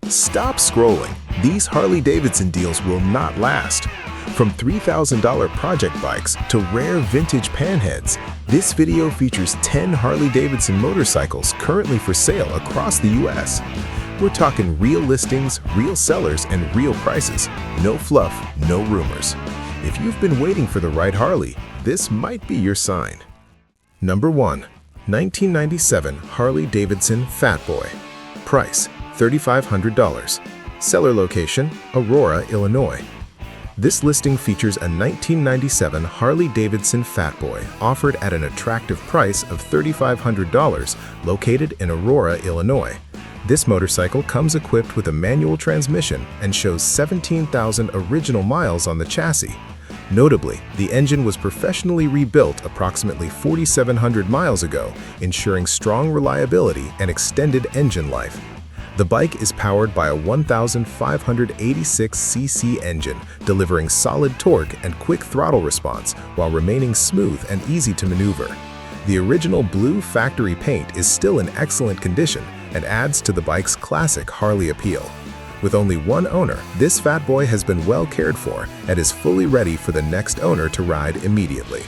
Stop scrolling. These Harley-Davidson deals will not last. From $3,000 project bikes to rare vintage panheads, this video features 10 Harley-Davidson motorcycles currently for sale across the US. We're talking real listings, real sellers, and real prices. No fluff, no rumors. If you've been waiting for the right Harley, this might be your sign. Number 1. 1997 Harley-Davidson Fat Boy. Price, $3,500. Seller location, Aurora, Illinois. This listing features a 1997 Harley-Davidson Fat Boy offered at an attractive price of $3,500 located in Aurora, Illinois. This motorcycle comes equipped with a manual transmission and shows 17,000 original miles on the chassis. Notably, the engine was professionally rebuilt approximately 4,700 miles ago, ensuring strong reliability and extended engine life. The bike is powered by a 1,586cc engine, delivering solid torque and quick throttle response while remaining smooth and easy to maneuver. The original blue factory paint is still in excellent condition and adds to the bike's classic Harley appeal. With only one owner, this Fat Boy has been well cared for and is fully ready for the next owner to ride immediately.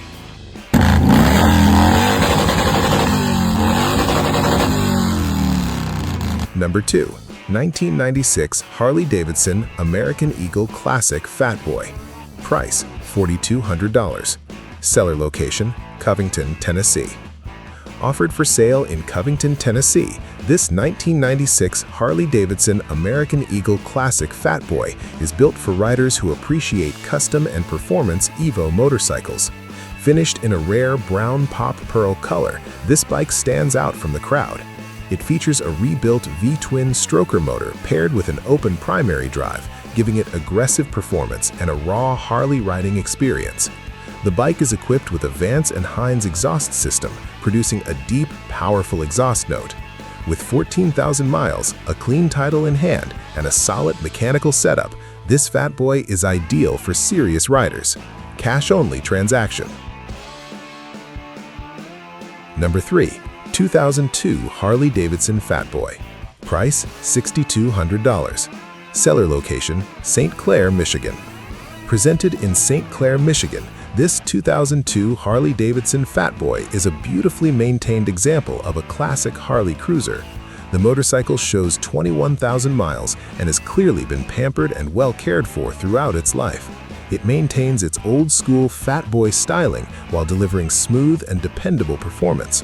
Number 2. 1996 Harley-Davidson American Eagle Classic Fat Boy. Price, $4,200. Seller location, Covington, Tennessee. Offered for sale in Covington, Tennessee, this 1996 Harley-Davidson American Eagle Classic Fat Boy is built for riders who appreciate custom and performance Evo motorcycles. Finished in a rare brown pop pearl color, this bike stands out from the crowd. It features a rebuilt V-twin stroker motor paired with an open primary drive, giving it aggressive performance and a raw Harley riding experience. The bike is equipped with a Vance and Hines exhaust system, producing a deep, powerful exhaust note. With 14,000 miles, a clean title in hand, and a solid mechanical setup, this Fat Boy is ideal for serious riders. Cash-only transaction. Number 3. 2002 Harley-Davidson Fat Boy. Price, $6,200. Seller location, St. Clair, Michigan. Presented in St. Clair, Michigan, this 2002 Harley-Davidson Fat Boy is a beautifully maintained example of a classic Harley cruiser. The motorcycle shows 21,000 miles and has clearly been pampered and well cared for throughout its life. It maintains its old-school Fat Boy styling while delivering smooth and dependable performance.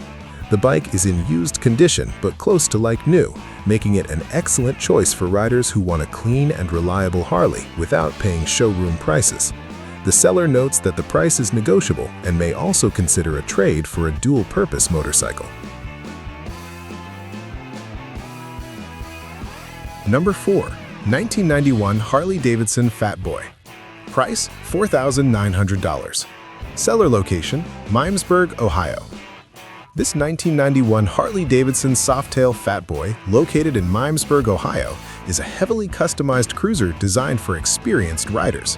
The bike is in used condition but close to like new, making it an excellent choice for riders who want a clean and reliable Harley without paying showroom prices. The seller notes that the price is negotiable and may also consider a trade for a dual-purpose motorcycle. Number 4. 1991 Harley-Davidson Fat Boy. Price, $4,900. Seller location, Miamisburg, Ohio. This 1991 Harley-Davidson Softail Fat Boy, located in Miamisburg, Ohio, is a heavily customized cruiser designed for experienced riders.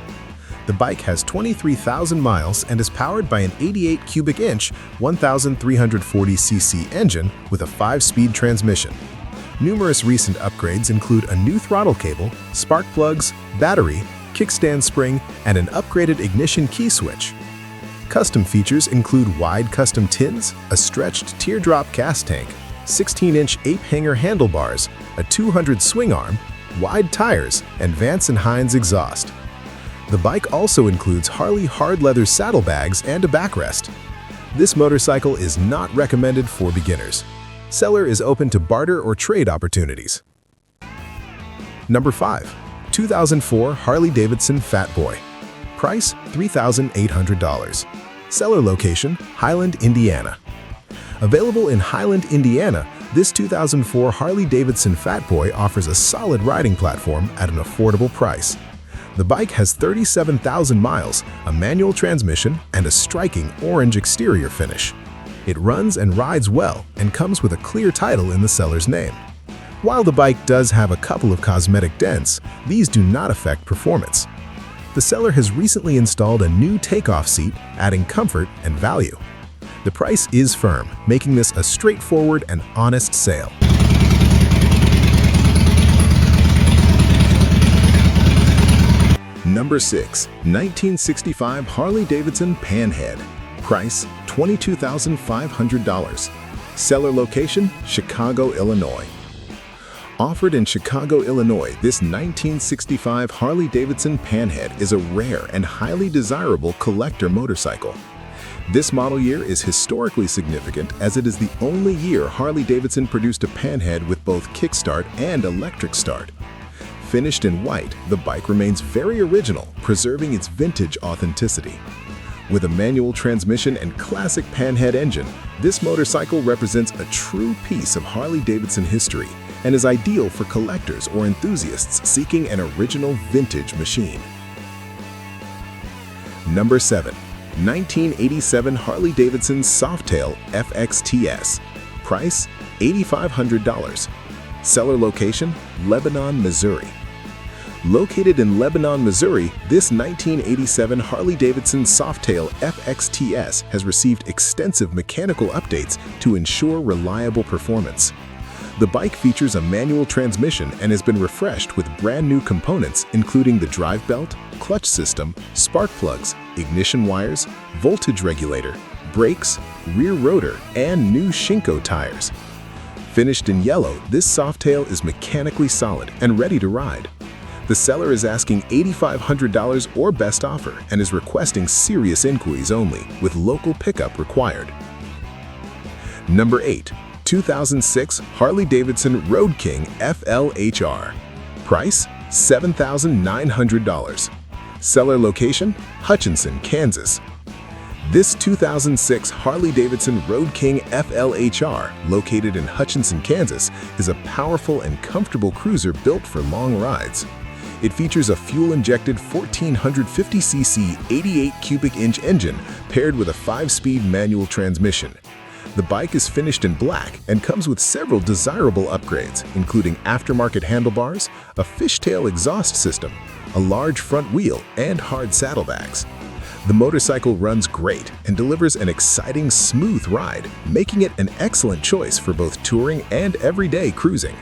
The bike has 23,000 miles and is powered by an 88 cubic inch, 1,340cc engine with a 5-speed transmission. Numerous recent upgrades include a new throttle cable, spark plugs, battery, kickstand spring, and an upgraded ignition key switch. Custom features include wide custom tins, a stretched teardrop gas tank, 16-inch ape-hanger handlebars, a 200 swing arm, wide tires, and Vance and Hines exhaust. The bike also includes Harley hard leather saddlebags and a backrest. This motorcycle is not recommended for beginners. Seller is open to barter or trade opportunities. Number 5. 2004 Harley-Davidson Fat Boy. Price, $3,800. Seller location, Highland, Indiana. Available in Highland, Indiana, this 2004 Harley-Davidson Fat Boy offers a solid riding platform at an affordable price. The bike has 37,000 miles, a manual transmission, and a striking orange exterior finish. It runs and rides well and comes with a clear title in the seller's name. While the bike does have a couple of cosmetic dents, these do not affect performance. The seller has recently installed a new takeoff seat, adding comfort and value. The price is firm, making this a straightforward and honest sale. Number 6. 1965 Harley-Davidson Panhead. Price $22,500. Seller location, Chicago, Illinois. Offered in Chicago, Illinois, this 1965 Harley-Davidson Panhead is a rare and highly desirable collector motorcycle. This model year is historically significant as it is the only year Harley-Davidson produced a Panhead with both kickstart and electric start. Finished in white, the bike remains very original, preserving its vintage authenticity. With a manual transmission and classic Panhead engine, this motorcycle represents a true piece of Harley-Davidson history and is ideal for collectors or enthusiasts seeking an original vintage machine. Number 7. 1987 Harley-Davidson Softail FXTS. Price $8,500. Seller location, Lebanon, Missouri. Located in Lebanon, Missouri, this 1987 Harley-Davidson Softail FXTS has received extensive mechanical updates to ensure reliable performance. The bike features a manual transmission and has been refreshed with brand new components including the drive belt, clutch system, spark plugs, ignition wires, voltage regulator, brakes, rear rotor, and new Shinko tires. Finished in yellow, this Softail is mechanically solid and ready to ride. The seller is asking $8,500 or best offer and is requesting serious inquiries only, with local pickup required. Number 8. 2006 Harley-Davidson Road King FLHR. Price $7,900. Seller location, Hutchinson, Kansas. This 2006 Harley-Davidson Road King FLHR, located in Hutchinson, Kansas, is a powerful and comfortable cruiser built for long rides. It features a fuel-injected 1450cc 88 cubic inch engine paired with a 5-speed manual transmission. The bike is finished in black and comes with several desirable upgrades, including aftermarket handlebars, a fishtail exhaust system, a large front wheel, and hard saddlebags. The motorcycle runs great and delivers an exciting, smooth ride, making it an excellent choice for both touring and everyday cruising.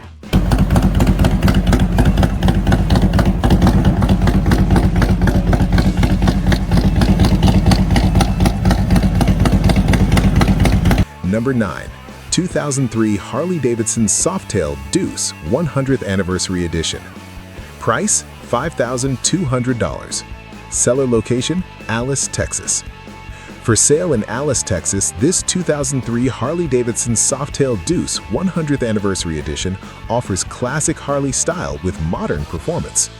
Number 9. 2003 Harley-Davidson Softail Deuce 100th Anniversary Edition. Price $5,200. Seller location, Alice, Texas. For sale in Alice, Texas, this 2003 Harley-Davidson Softail Deuce 100th Anniversary Edition offers classic Harley style with modern performance.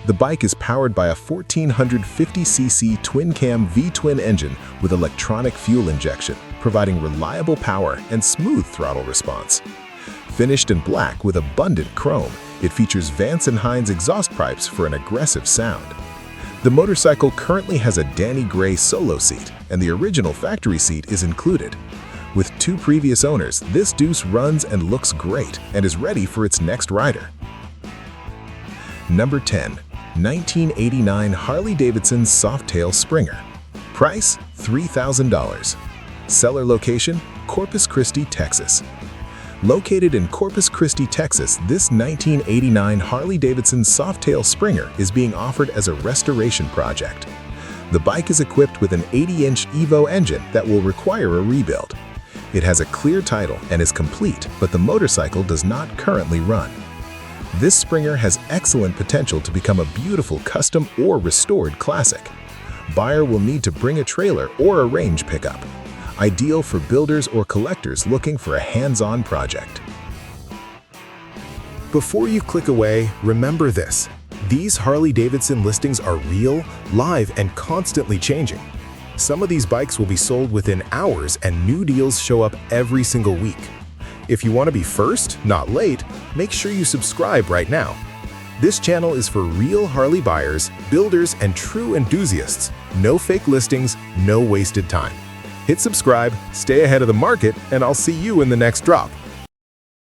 The bike is powered by a 1450cc twin-cam V-twin engine with electronic fuel injection, providing reliable power and smooth throttle response. Finished in black with abundant chrome, it features Vance & Hines exhaust pipes for an aggressive sound. The motorcycle currently has a Danny Gray solo seat, and the original factory seat is included. With 2 previous owners, this Deuce runs and looks great and is ready for its next rider. Number 10. 1989 Harley-Davidson Softail Springer. Price $3,000. Seller location, Corpus Christi, Texas. Located in Corpus Christi, Texas, this 1989 Harley-Davidson Softail Springer is being offered as a restoration project. The bike is equipped with an 80-inch Evo engine that will require a rebuild. It has a clear title and is complete, but the motorcycle does not currently run. This Springer has excellent potential to become a beautiful custom or restored classic. Buyer will need to bring a trailer or a range pickup. Ideal for builders or collectors looking for a hands-on project. Before you click away, remember this. These Harley-Davidson listings are real, live, and constantly changing. Some of these bikes will be sold within hours and new deals show up every single week. If you want to be first, not late, make sure you subscribe right now. This channel is for real Harley buyers, builders, and true enthusiasts. No fake listings, no wasted time. Hit subscribe, stay ahead of the market, and I'll see you in the next drop.